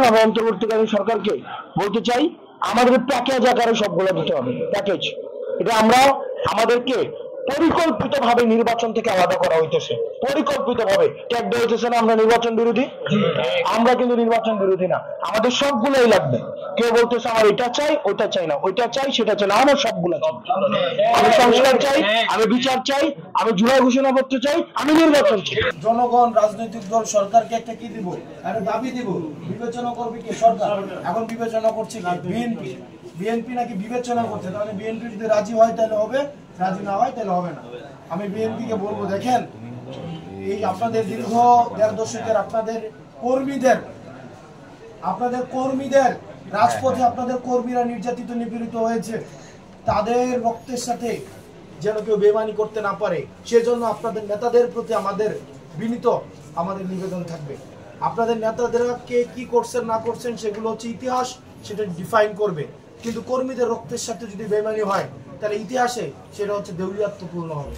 আমি অন্তর্বর্তীকালীন সরকারকে বলতে চাই আমাদের প্যাকেজ আকারে সবগুলো দিতে হবে, প্যাকেজ। এটা আমরা আমাদেরকে পরিকল্পিতভাবে নির্বাচন থেকে আলাদা করা হইতেছে, পরিকল্পিতভাবে ট্যাগ দেওয়া হইতেছে না। আমরা নির্বাচন বিরোধী, আমরা কিন্তু নির্বাচন বিরোধী না, আমাদের সবগুলোই লাগবে। কেউ বলতেছে আমার এটা চাই ওইটা চাই না, ওইটা চাই সেটা চাই না, আমার সবগুলো চাই। আমি সংস্কার চাই, আমি বিচার চাই, আমি জুলাই ঘোষণাপত্র চাই, আমি নির্বাচন চাই। জনগণ রাজনৈতিক দল সরকারকে একটা কি দিব, একটা দাবি দিব, বিবেচনা করবে কি সরকার? এখন বিবেচনা করছে কি বিএনপি। বিএনপি নাকি বিবেচনা করছে, তাহলে বিএনপি যদি রাজি হয় তাহলে হবে, রাজি না হয় তাহলে হবে না। আমি বিএনপি কে বলবো, দেখেন এই আপনাদের দীর্ঘ ১.৫ দশকের আপনাদের কর্মীদের রাজপথে আপনাদের কর্মীরা নির্যাতিত নিপীড়িত হয়েছে, তাদের রক্তের সাথে যেন কেউ বেমানি করতে না পারে, সেজন্য আপনাদের নেতাদের প্রতি আমাদের বিনীত আমাদের নিবেদন থাকবে। আপনাদের নেতাদেরকে কি করছেন না করছেন সেগুলো হচ্ছে ইতিহাস, সেটা ডিফাইন করবে। কিন্তু কর্মীদের রক্তের সাথে যদি বেমানি হয় তাহলে ইতিহাসে সেটা হচ্ছে দেউলিয়াত্বপূর্ণ হবে।